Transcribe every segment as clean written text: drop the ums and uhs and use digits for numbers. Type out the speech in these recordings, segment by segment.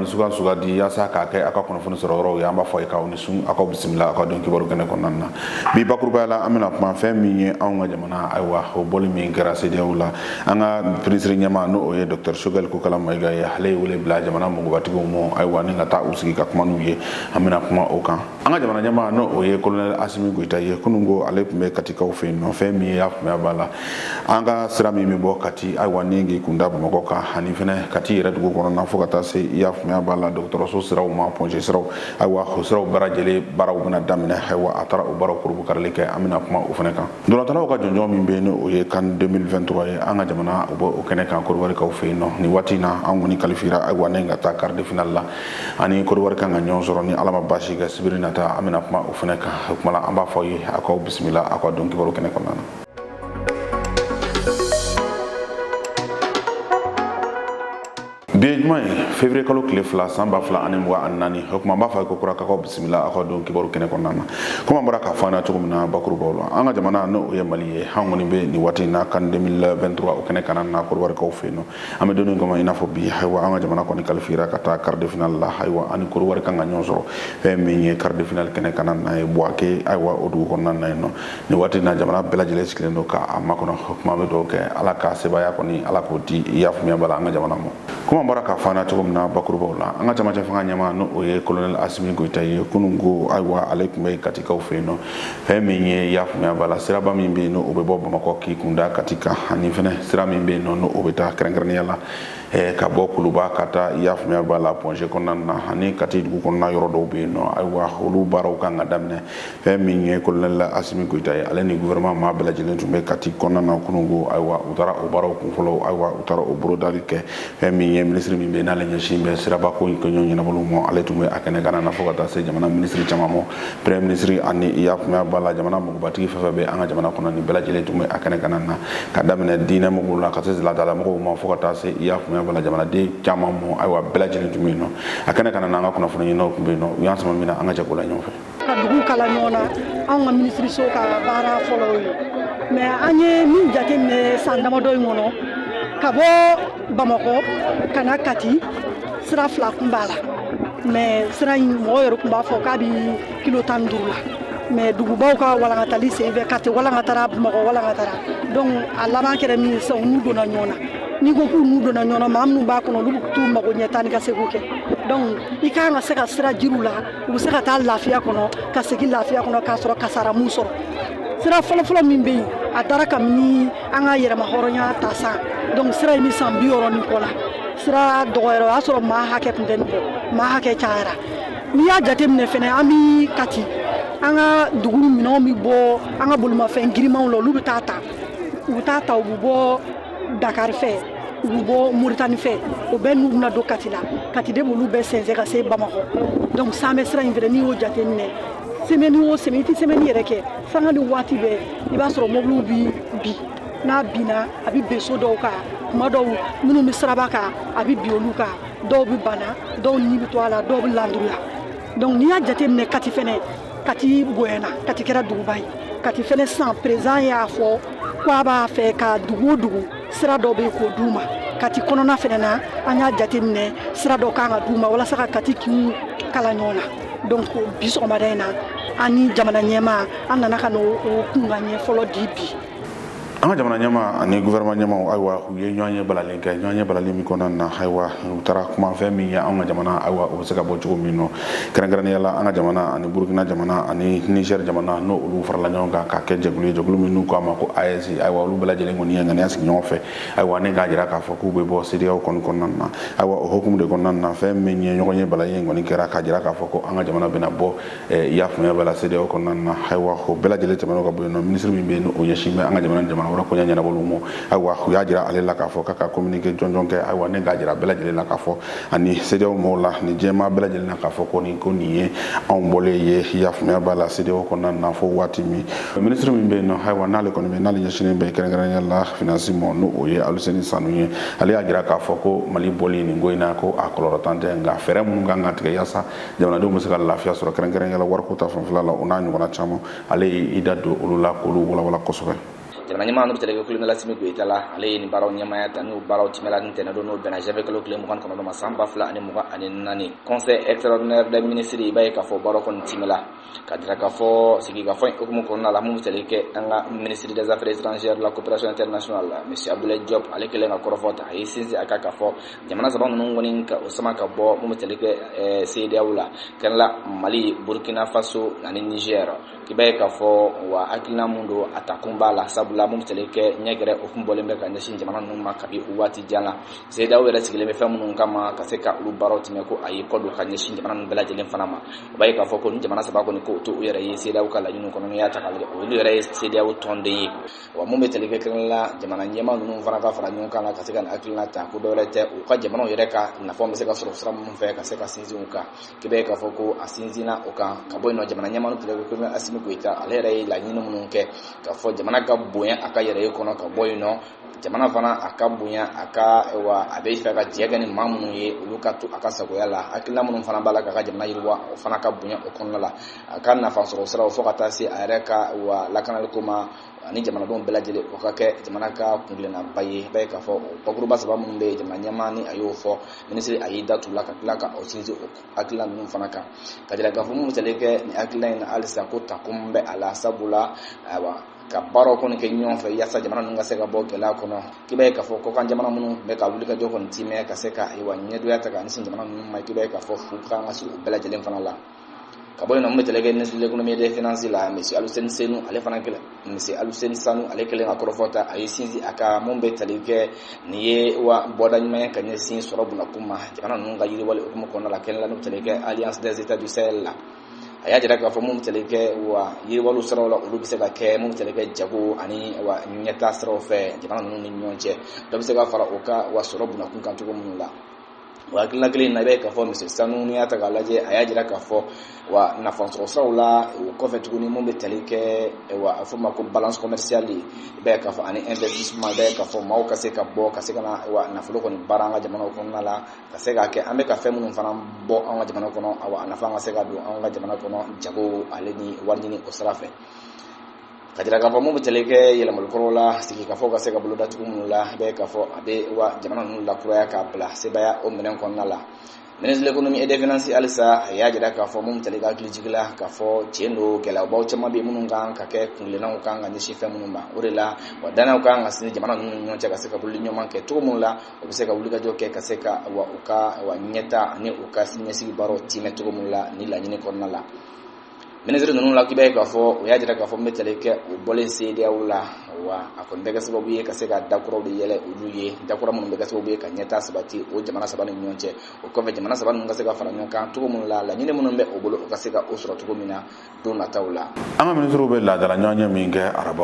ni suga di yasa ka kɛ aka kunnafoni sɔrɔ yɔrɔ ye an b'a fɔ ka ni sun aka bisimila aka don kibaru kɛnɛ kɔnɔna na bi bakuruba la an bɛna kuma fɛn min ye anw ka jamana ayiwa o bɔli min kɛra CEDEAO la an ka ministre ɲɛma n'o o ye Dr Choguel Kokala Mayiga ye ale ye wele bila jamana mɔgɔbatigiw ma ayiwa ni ka taa u sigi ka kuma n'u ye an bɛna kuma o kan an ka jamana ɲɛma n'o o ye Colonel Asimi Goita ye kunun ko ale tun bɛ Katikaw fɛ yen nɔ fɛn min y'a faamuya b'a la an ka sira min bɛ bɔ Kati ayiwa ni k'i kunda Bamakɔ kan ani fɛnɛ Kati yɛrɛ dugu kɔnɔna fo ka taa se i y'a faamuya b'a la dɔgɔtɔrɔso siraw ma ponje siraw ayiwa o siraw baara lajɛlen baaraw bɛna daminɛ ayiwa a taara o baaraw kurubu karili kɛ an bɛna kuma o fɛnɛ kan dɔrɔtalaw ka jɔnjɔn min bɛ yen n'o ye CAN 2023 ye an ka jamana o bɔ o kɛnɛ kan Koriwarikaw fɛ yen nɔ nin waati in na an kɔni kalifira ayiwa ne ka taa quart de finale la ani Koriwari kan ka ɲɔgɔn sɔrɔ ni Ala ma baasi kɛ sibiri nata an bɛna kuma o fɛnɛ kan o kuma la an b'a fɔ ye a k'aw bisimila a ka don kibaru kɛnɛ kɔnɔna na. Bi juma ye février kalo tile 2 san 2024 o kuma b'a fɔ ko kura k'aw bisimila a ka don kibaru kɛnɛ kɔnɔna na comme an bɔra k'a fɔ an na cogo min na bakurubaw la an ka jamana n'o ye Mali ye an kɔni bɛ nin waati in na CAN 2023 o kɛnɛ kan na Koriwarikaw fɛ yen nɔ an bɛ donni kɔnɔ i n'a fɔ bi ayiwa an ka jamana kɔni kalifira ka taa quart de finale la ayiwa ani Koriwari kan ka ɲɔgɔn sɔrɔ fɛn min ye quart de finale kɛnɛ kan na ye Buwake ayiwa o dugu kɔnɔna na yen nɔ nin waati in na jamana bɛɛ lajɛlen sigilen don k'a makɔnɔ o kuma bɛ dugawu kɛ Ala ka sebaya kɔni Ala k'o di i y'a faamuya bala an ka jamana ma comme an bɔra k'a fɔ an na cogo min na bakurubaw la an ka jamacɛ fanga ɲɛma n'o o ye Colonel Asimi Goita ye kunun ko ayiwa ale tun bɛ Katikaw fɛ yen nɔ fɛn min ye i y'a faamuya bala siraba min bɛ yen n'o o bɛ bɔ Bamakɔ k'i kunda Katika ani fɛnɛ sira min bɛ yen nɔ n'o o bɛ taa kɛrɛnkɛrɛnnenya la ka bɔ Kuluba ka taa i y'a faamuya bala Ponge kɔnɔna na ani Kati dugu kɔnɔna yɔrɔ dɔw bɛ yen nɔ ayiwa olu baaraw kan ka daminɛ fɛn min ye Colonel Asimi Goita ye ale ni gouvernement maa bɛɛ lajɛlen tun bɛ Kati kɔnɔna na kunun ko ayiwa u taara o baaraw kun fɔlɔ ayiwa u taara o bolodali kɛ fɛn min ye ministre min bɛ n'ale ɲɛsin bɛ siraba ko in kɛɲɔgɔn ɲɛnabolo ma ale tun bɛ a kɛnɛ kan na fo ka taa se jamana ministre caman ma premier ministre ani i y'a faamuya bala jamana mɔgɔbatigi fɛn fɛn bɛ an ka jamana kɔnɔ nin bɛɛ lajɛlen tun bɛ a kɛnɛ kan na ka daminɛ diinɛ mɔgɔw la ka se laadala mɔgɔw ma fo ka taa se i y'a faamuya bala jamanaden caman ma ayiwa bɛɛ lajɛlen tun bɛ yen nɔ a kɛnɛ kan na an ka kunnafoni ɲininaw tun bɛ yen nɔ u y'an sama min na an ka jɛ k'o la ɲɔgɔn fɛ ka dugu kala ɲɔgɔn na anw ka ministre so ka baara fɔlɔ ye mais an ye min jateminɛ san damadɔ in kɔnɔ ka bɔ Bamakɔ ka na Kati sira fila kun b'a la mais sira in mɔgɔ yɛrɛ kun b'a fɔ k'a bɛ kilo 15 la mais dugubaw ka walankatali senfɛ Kati walankatara Bamakɔ walankatara donc a laban kɛra min sisan u n'u donna ɲɔgɔn na n'i ko k'u n'u donna ɲɔgɔn na maa minnu b'a kɔnɔ olu bɛ t'u mago ɲɛ taa ni ka segin kɛ donc i kan ka se ka sira jiriw la u bɛ se ka taa lafiya kɔnɔ ka segin lafiya kɔnɔ k'a sɔrɔ kasara m'u sɔrɔ sira fɔlɔfɔlɔ min bɛ yen a taara kabini an ka yɛrɛma hɔrɔnya ta san donc sira in bɛ san 60 ni kɔ la sira dɔgɔyara o y'a sɔrɔ maa hakɛ tun tɛ nin bɔ maa hakɛ cayara n'i y'a jateminɛ fɛnɛ an bɛ Kati an ka dugu minɛnw bɛ bɔ an ka bolimafɛn girimanw la olu bɛ taa ta u bɛ taa ta u bɛ bɔ Dakar fɛ u bɛ bɔ Moritani fɛ o bɛɛ n'u bɛna don Kati la Kati de b'olu bɛɛ sɛnsɛn ka se Bamakɔ donc san bɛ sira in fɛnɛ n'i y'o jateminɛ semaine o semaine i tɛ semaine yɛrɛ kɛ sanga ni waati bɛɛ i b'a sɔrɔ mobiliw bɛ bin n'a binna a bɛ ben so dɔw kan tuma dɔw minnu bɛ siraba kan a bɛ bin olu kan dɔw bɛ bana dɔw ni bɛ to a la dɔw bɛ landuruya donc n'i y'a jateminɛ Kati fɛnɛ Kati bonyana Kati kɛra duguba ye Kati fɛnɛ sisan président y'a fɔ k'a b'a fɛ ka dugu o dugu sira dɔ bɛ yen k'o d'u ma Kati kɔnɔna fɛnɛ na an y'a jateminɛ sira dɔ kan ka d'u ma walasa ka Kati kinw kala ɲɔgɔn na donc bi sɔgɔmada in na an ni jamana ɲɛmaa an nana ka n'o kunkanɲɛ fɔlɔ di bi. an ka jamana ɲɛma ani gouvernement ɲɛmaw ayiwa u ye ɲɔgɔn ye balalen kɛ ɲɔgɔn ye balalen min kɔnɔna na ayiwa u taara kuma fɛn min ye an ka jamana ayiwa o bɛ se ka bɔ cogo min nɔ kɛrɛnkɛrɛnnenya la an ka jamana ani Burukina jamana ani Niger jamana n'o olu farala ɲɔgɔn kan ka kɛ jɛkulu ye jɛkulu min n'u k'a ma ko AES ayiwa olu bɛɛ lajɛlen kɔni ye ŋaniya sigi ɲɔgɔn fɛ ayiwa ne k'a jira k'a fɔ k'u bɛ bɔ CEDEAO kɔnɔna na ayiwa o hukumu de kɔnɔna na fɛn min ye ɲɔgɔn ye balalen kɔni kɛra k'a jira k'a fɔ ko an ka jamana bɛna bɔ i y'a faamuya bala CEDEAO kɔnɔna na ayiwa o bɛɛ lajɛlen tɛmɛn'o ka bɔ yen nɔ ministre min bɛ yen o ɲɛsin bɛ an ka jamana wɛrɛ ko ɲɛnabolo ayiwa u y'a jira ale la k'a fɔ k'a ka communiqué jɔnjɔn kɛ ayiwa ne k'a jira bɛɛ lajɛlen la k'a fɔ ani CEDEAO mɔgɔw la ni jɛma bɛɛ lajɛlen na k'a fɔ ko nin ye anw bɔlen ye i y'a faamuya b'a la CEDEAO kɔnɔna na fo waati min ministre min bɛ yen nɔ ayiwa n'ale kɔni bɛ n'ale ɲɛsinnen bɛ kɛrɛnkɛrɛnnenya la finance ma n'o o ye Aluseni Sanu ye ale y'a jira k'a fɔ ko Mali bɔli nin ko in na ko a kɔlɔlɔ t'an tɛ nka fɛɛrɛ minnu kan ka tigɛ yaasa jamanadenw bɛ se ka lafiya sɔrɔ kɛrɛnkɛrɛnnenya la wariko ta fanfɛla la o n'a ɲɔgɔnna caman ale y'i da don olu la k'olu walawala kosɛbɛ. jamana nyama no tele ko la simi ko itala ale ni baraw nyama ya tanu baraw timela ni tena do no bena jabe ko kle mo kan kono ma samba fla ani mo ani nani conseil extraordinaire des ministres bay ka fo baraw kon timela kadira ka fo sigi ka fo ko mo kono la mo tele ke anga ministre des affaires étrangères la coopération internationale monsieur Abdoulaye Diop ale kele nga korofota ay sinzi aka ka fo jamana sabon no ngoni ka usama ka bo mo tele ke CEDEAO kan la Mali Burkina Faso ani Niger kibaye ka fo wa akina mundo atakumba la sabula mo tele ke nyegere o kumbole mbe ka nyashin jamana no makabi uwati jana CEDEAO wala sigile me famu kama kaseka lu baroti me ko ayi ko do ka nyashin jamana no bela jelen fanama baye ka fo ko jamana sabako ni ko to yere yi CEDEAO kala yunu ko no ya takale o lu yere CEDEAO tonde yi wa mo tele ke kan la jamana nyema no fana ka fara nyon kala kaseka akina ta ko do rete o ka jamana yere ka na fo me se ka soro sura mo fe ka se ka sinzi unka kibaye ka fo ko asinzina o ka boy no jamana nyama no tele ko asimi ko ita alere la nyino mun ke ka fo jamana ka boya aka yere ko no ka boy no jamana fana aka boya aka wa abe fa ka jega ni mamu ye uluka to aka sago yala akila mun fana bala ka jamana yirwa o fana ka boya o kono la aka na fa soro sura o fo ka tasi areka wa lakana kuma ani jamana don belajele o ka ke jamana ka kunglena baye baye ka fo pokuru basaba mun be jamana nyama ni ayo fo ministry ayida tulaka tulaka o sinzi akila mun fana ka kadira ka fo mun tele ke ni akila ina alisa ko takumbe ala sabula wa ka baro ko ni ke nyon fe yasa jamana nunga se ka bo ke la kono kibe ka fo ko kan jamana mun be ka wuli ka joko ni time ka se ka iwa nyedo ya ta ka ni jamana mun mai kibe ka fo fu ka ngasu belajele fana la kaboy no mo tele ke ni l'économie des finances la monsieur Aluseni Senu ale fana kele monsieur Aluseni Sanu ale kele nga korofota ay sinzi aka mombe tele ke ni ye wa bodagne men kan sin sorobu na kuma jamana nunga yiri wale kuma kono la ken la no tele ke alliance des états du Sahel la aya jira ka fo mum tele ke wa yiri walu soro la ulu bisa ka ke mum tele ke jago ani wa nyeta soro fe jamana nunga ni nyonche do bisa ka fara oka wa sorobu na kun kan to mun la wa kila na be ka fo monsieur Sanu ni ata galaje aya jira ka fo wa na fonso sawla ko fe tuguni mo be teleke wa afuma ko balance commerciale be ka fo ani investissement be ka fo maw ka se ka bo ka se kana wa na fulo ko ni baranga jamana ko nala ka se ka ke ambe ka fe mun fana bo an jamana ko no wa na fanga se ka do an jamana ko no jago aleni warni ko sarafe kadira ka fo mo teleke yela mal korola siki ka fo ka se ka bulu datu mun la be ka fo abe wa jamana nun la kura ka bla se baya o menen ko nala ministre de l'économie et des finances alisa ya jira ka fo mo teleka klijigla ka fo chendo gela baw chama be mun kan ka ke kunlena kan ga ni shife mun ba urela wadana kan asini jamana nun nyon ka se ka bulu nyon ke to mun la o se ka bulu ka joke ka se ka wa uka wa nyeta ni uka sinyesi baro time to mun la ni la ni ko nala ministre nunu la kibaye ka fo o ya jira ka fo metele ke o bolen CEDEAO la wa akon daga sababu ye ka se ka dakoro de yele ulu ye dakoro mun daga sababu ye ka nyeta sabati o jamana sabani nyonche o ko fe jamana sabani nga se ka fara nyonka to mun la la nyine mun be o bolo o ka se ka o soro to mina do na tawla anga ministre be la dala nyanya minge araba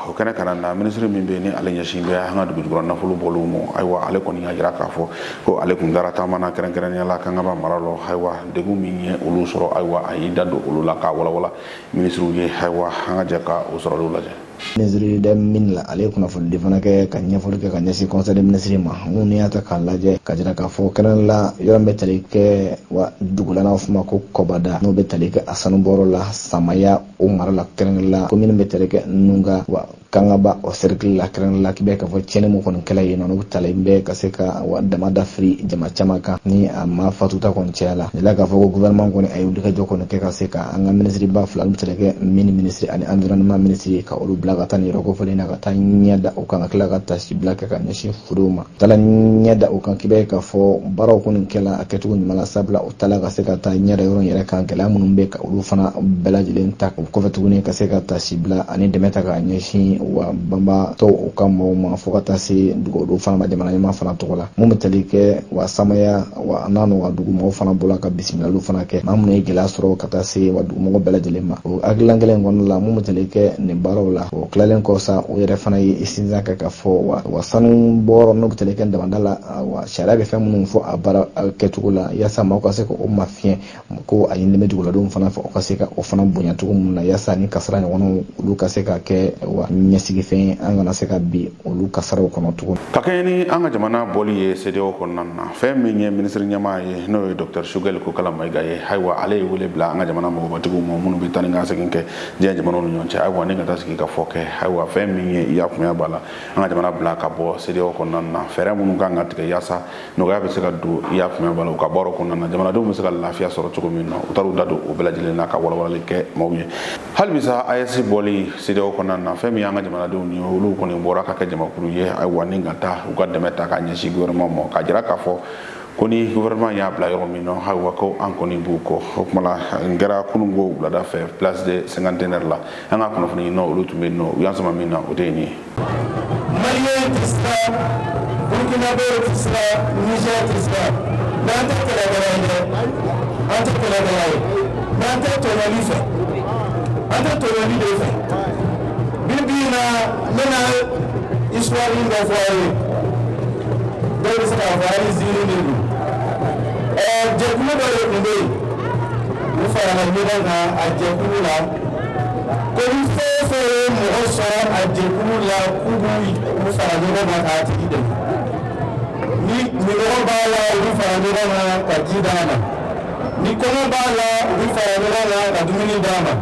o kana kana na ministre min be ni alenya shimbe hanga du bigro na fulu bolu mo aywa ale ko ni jira ka fo ko ale kun darata mana kran kran ya la kanga ba maralo aywa degu minye ulu soro aywa ayida do ulu la ka wala ministre ye aywa hanga jaka o soro lu la je ministre de min la ale kuna fol defana ke ka nyafol ke ka nyasi conseil de ministre ma nguni ata kan laje ka jira ka fo kan la yoram betali ke wa dugula na fuma ko kobada no betali ke asanu boro la samaya umar la kan la commune betali ke nunga wa kanga ba o cercle la kan la kibe ka fo chene mo kon kala yino no tale be ka se ka wa dama da free jama chamaka ni amma fatuta kon chala la ka fo gouvernement ko ni ayu ka joko ne ke ka se ka anga ministre ba flan betali ke mini ministre ani environnement ministre ka olu blaga tan yoro fo lena ka tan nyada o kan kala ka ta si blaga ka nyashi furuma tala nyada o kan kibe ka fo baro ko ni kala aketu ni mala sabla o tala ka se ka ta nyada yoro yere kan kala mun be ka olu fana belajilen ta ko fetu ni ka se ka ta si bla ani demeta ka nyashi wa bamba to o kan mo ma fo ka ta si dugo do fana ba de ma fana to la mo metali ke wa samaya wa nanu wa dugo mo fana bola ka bismillah lu fana ke mamu ne gela soro ka ta si wa dugo mo belajilen ma o aglangelen gon la mo metali ke ne baro la o klalen ko sa o yere fana yi isinza ka fo wa sanu boro no betali ke ndala wa shara be famu fo abara ketugula yasa ma ko se ko o mafien ko ayin le medugula do fana fo ko se ka o fana bunya to mun na yasa ni kasra ni wono lu ka se ka ke wa ɲɛsigi fɛn an kana se ka bi olu kasaraw kɔnɔ tugun. Ka kɛɲɛ ni an ka jamana bɔli ye CEDEAO kɔnɔna na fɛn min ye minisiri ɲɛmaa ye n'o ye Dr Choguel Kokala Mayiga ye ayiwa ale ye wele bila an ka jamana mɔgɔbatigiw ma minnu bɛ taa ni ka segin kɛ diɲɛ jamanaw ni ɲɔgɔn cɛ ayiwa ni ka taa sigi ka fɔ kɛ ayiwa fɛn min ye i y'a faamuya b'a la an ka jamana bila ka bɔ CEDEAO kɔnɔna na fɛɛrɛ minnu kan ka tigɛ yaasa nɔgɔya bɛ se ka don i y'a faamuya b'a la u ka bɔ o kɔnɔna na jamanadenw bɛ se ka lafiya sɔrɔ cogo min na u taara u da don o bɛɛ lajɛlen na ka walawalali kɛ maaw ye hali bisa AES bɔli CEDEAO kɔnɔna na fɛn min y'an ka jamanadenw ni olu kɔni bɔra ka kɛ jamakulu ye ayiwa ni ka taa u ka dɛmɛ ta ka ɲɛsin gouvernement ma ka jira k'a fɔ ko ni gouvernement y'a bila yɔrɔ min na ayiwa ko an kɔni b'u kɔ o tuma la n kɛra kununko wulada fɛ place de cinquantenaire la an ka kunnafoni ɲininaw olu tun bɛ yen nɔ u y'an sama min na o de ye nin ye. Maliyɛn tɛ siran Burkinabé tɛ siran Niger tɛ siran n'an tɛ kɛlɛkɛla ye dɛ an tɛ kɛlɛkɛla ye n'an tɛ tɔɲɔli fɛ an tɛ tɔɲɔli de fɛ bi bi in na n bɛna histoire dɔ fɔ aw ye dɔw bɛ se k'a fɔ hali ziiri de don jɛkulu dɔ de tun bɛ yen u farala ɲɔgɔn kan a jɛkulu la ko ni fɛn o fɛn ye mɔgɔ sɔrɔ a jɛkulu la k'u b'u fara ɲɔgɔn kan k'a tigi dɛmɛ ni mɔgɔ b'a la u bɛ fara ɲɔgɔn kan ka ji d'a ma ni kɔngɔ b'a la u bɛ fara ɲɔgɔn kan ka dumuni d'a ma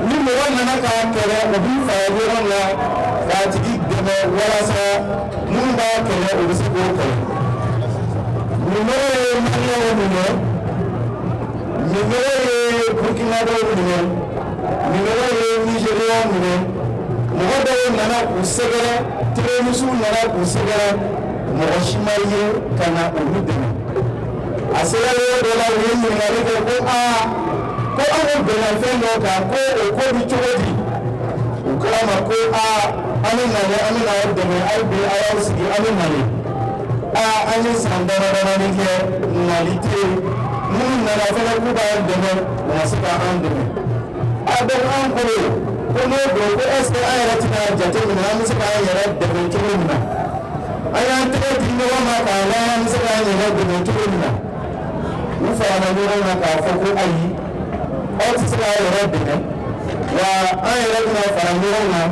ni mɔgɔ nana k'a kɛlɛ u bɛ fara ɲɔgɔn kan k'a tigi dɛmɛ walasa minnu b'a kɛlɛ u bɛ se k'o kɛlɛ nimero ye maliyɛnw minɛ nimero ye burkinabɛw minɛ nimero ye nigériens minɛ mɔgɔ dɔw nana k'u sɛgɛrɛ terrorisiw nana k'u sɛgɛrɛ mɔgɔ si ma ye ka na olu dɛmɛ a sera yɔrɔ dɔ la u ye ɲininkali kɛ ko ko an bɛ bɛnna fɛn dɔ kan ko o ko bɛ cogo di u kɛra ma ko an bɛ nale an bɛ n'aw dɛmɛ aw bɛ a y'aw sigi an bɛ nale an ye san damadamanin kɛ nali tɛ yen minnu nana fana k'u b'an dɛmɛ u ma se k'an dɛmɛ donc an bolo ko n'o don ko est ce que an yɛrɛ tɛna jateminɛ an bɛ se k'an yɛrɛ dɛmɛ cogo min na an y'an tɛgɛ di ɲɔgɔn ma k'a lajɛ an bɛ se k'an yɛrɛ dɛmɛ cogo min na u farala ɲɔgɔn kan k'a fɔ ko ayi aw tɛ se k'an yɛrɛ dɛmɛ wa an yɛrɛ bɛna fara ɲɔgɔn kan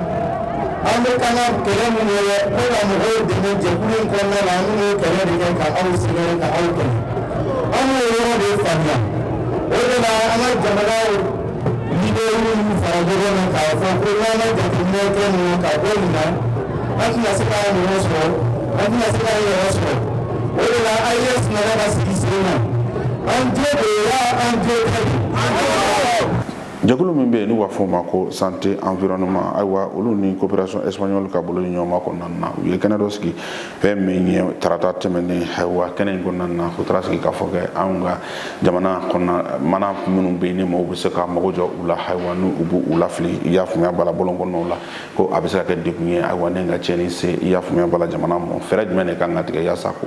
an bɛ kan ka kɛlɛ minnu ye ko ka mɔgɔw dɛmɛ jɛkulu in kɔnɔna la an bɛ n'o kɛlɛ de kɛ ka aw sɛgɛrɛ ka aw kɛlɛ an b'o yɔrɔ de faamuya o de la an ka jamanaw leader minnu fara ɲɔgɔn kan k'a fɔ ko n'an ka jateminɛ kɛ ninnu ka bɔ nin na an tɛna se k'an yɛrɛ sɔrɔ an tɛna se k'an yɛrɛ sɔrɔ o de la AES nana ka sigi sen kan an jo de y'a an jo kɛ jɛkulu min bɛ yen n'u b'a fɔ o ma ko santé environnement ayiwa olu ni coopération espagnole ka bolo ɲɔgɔn ma kɔnɔna na u ye kɛnɛ dɔ sigi fɛn min ye tarata tɛmɛnen ayiwa kɛnɛ in kɔnɔna na u taara sigi ka fɔ kɛ anw ka jamana kɔnɔna mana minnu bɛ yen ni maaw bɛ se ka mago jɔ u la ayiwa n'u b'u lafili i y'a faamuya bala bɔlɔn kɔnɔnaw la ko a bɛ se ka kɛ degun ye ayiwa ne ka tiɲɛni se i y'a faamuya bala jamana ma fɛɛrɛ jumɛn de kan ka tigɛ yaasa ko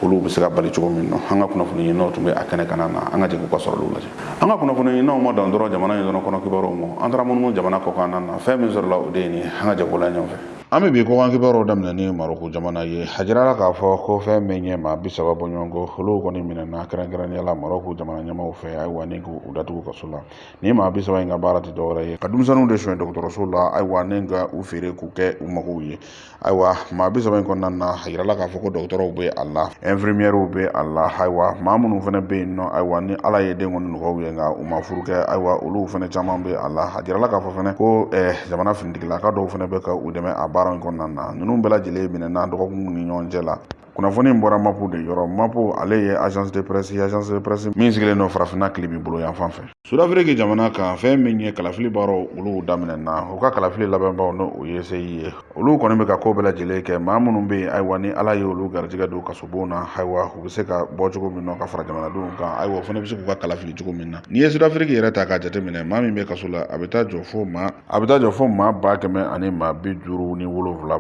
olu bɛ se ka bali cogo min na an ka kunnafoni ɲininaw tun bɛ a kɛnɛ kan na an ka jɛkulu ka sɔrɔ olu lajɛ an ka kunnafoni ɲininaw ma dan dɔrɔn jamana in dɔrɔn kɔnɔ kibaruw an taara munumunu jamana kɔkan na fɛn min sɔrɔla o de ye nin an ka jɛkulu la ɲɔgɔn fɛ an bɛ bi kɔkan kibaruw daminɛ ni Maroko jamana ye a jirala k'a fɔ ko fɛn min ye maa 30 bɔ ɲɔgɔn kɔ olu kɔni minɛna kɛrɛnkɛrɛnnenya la Maroko jamana ɲɛmaaw fɛ ayiwa ni k'u datugu kaso la ni maa 30 in ka baara tɛ dɔwɛrɛ ye ka denmisɛnninw de sonya dɔgɔtɔrɔso la ayiwa ni ka u feere k'u kɛ u magow ye ayiwa maa 30 in kɔnɔna na a jirala k'a fɔ ko dɔgɔtɔrɔw bɛ a la infirmières bɛ a la ayiwa maa minnu fana bɛ yen nɔ ayiwa ni ala ye den kɔni nɔgɔw ye nka u ma furu kɛ ayiwa olu fana caman bɛ a la a jirala k'a fɔ fana ko jamana finitigilaka dɔw fana bɛ ka u dɛmɛ a baara in kɔnɔna na ninnu bɛɛ lajɛlen minɛna dɔgɔkun ni ɲɔgɔn cɛ la kunnafoni in bɔra mapu de yɔrɔ mapu ale ye agence de presse min sigilen don farafinna kilibi bolo yan fan fɛ sudafiriki jamana kan fɛn min ye kalafili baaraw olu daminɛna u ka kalafili labɛnbaw n'o o ye CI ye olu kɔni bɛ ka ko bɛɛ lajɛlen kɛ maa minnu bɛ yen ayiwa ni ala ye olu garijɛgɛ don kasobon na ayiwa u bɛ se ka bɔ cogo min na ka fara jamanadenw kan ayiwa o fana bɛ se k'u ka kalafili cogo min na n'i ye sudafiriki yɛrɛ ta k'a jateminɛ maa min bɛ kaso la a bɛ taa jɔ fo maa 157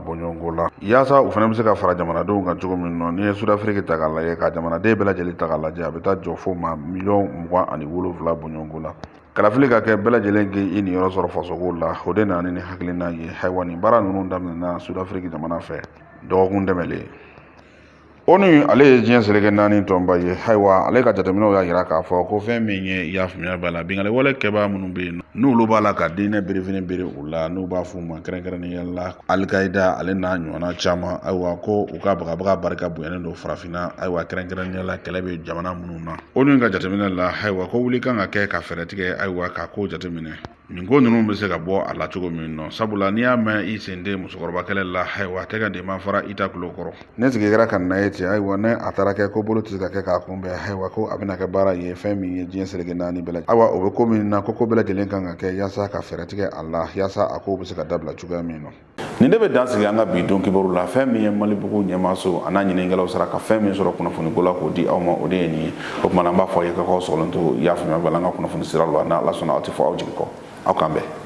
bɔ ɲɔgɔn la yaasa u fana bɛ se ka fara jamanadenw kan cogo min na n'i ye sudafiriki ta k'a lajɛ ka jamanaden bɛɛ lajɛlen ta k'a lajɛ a bɛ taa jɔ fo maa 27,000 bɔ ɲɔgɔn la kalafili ka kɛ bɛɛ lajɛlen k'i i niyɔrɔ sɔrɔ fasogo la o de nana ni hakilina ye ayiwa nin baara ninnu daminɛna sudafiriki jamana fɛ dɔgɔkun tɛmɛlen Onu ale ye diɲɛ seleke naani tɔnba ye ayiwa ale ka jateminɛw y'a yira k'a fɔ ko fɛn min ye i y'a faamuya b'a la bingale wale kɛbaa minnu bɛ yen n'olu b'a la ka diinɛ birifini biri u la n'u b'a f'u ma kɛrɛnkɛrɛnnenya la alikayida ale n'a ɲɔgɔnna caman ayiwa ko u ka bagabaga barika bonyalen don farafinna ayiwa kɛrɛnkɛrɛnnenya la kɛlɛ bɛ jamana minnu na onu ka jateminɛ la ayiwa ko wuli kan ka kɛ ka fɛɛrɛ tigɛ ayiwa ka ko jateminɛ nin ko ninnu bɛ se ka bɔ a la cogo min nɔ sabula n'i y'a mɛn i sen den musokɔrɔba kɛlɛ la ayiwa tɛ ka den ma fara i ta kulo kɔrɔ ne sigira ka na ye ten ayiwa ne a taara kɛ ko bolo tɛ se ka kɛ k'a kunbɛn ayiwa ko a bɛna kɛ baara ye fɛn min ye diɲɛ seleke naani bɛɛ lajɛlen ayiwa o bɛ ko min na ko bɛɛ lajɛlen kan ka kɛ yaasa ka fɛɛrɛ tigɛ a la yaasa a ko bɛ se ka dabila cogoya min nɔ nin de bɛ dan sigi an ka bi don kibaru la fɛn min ye Malibugu ɲɛmaaso a n'a ɲininkɛlaw sara ka fɛn min sɔrɔ kunnafoni ko la k'o di aw ma o de ye nin ye o tuma an b'a fɔ aw ye k'aw sɔgɔlen to i y'a faamuya bala an ka kunnafoni sira la n'a Ala sɔnna aw tɛ fɔ aw jigi kɔ aw k'an bɛn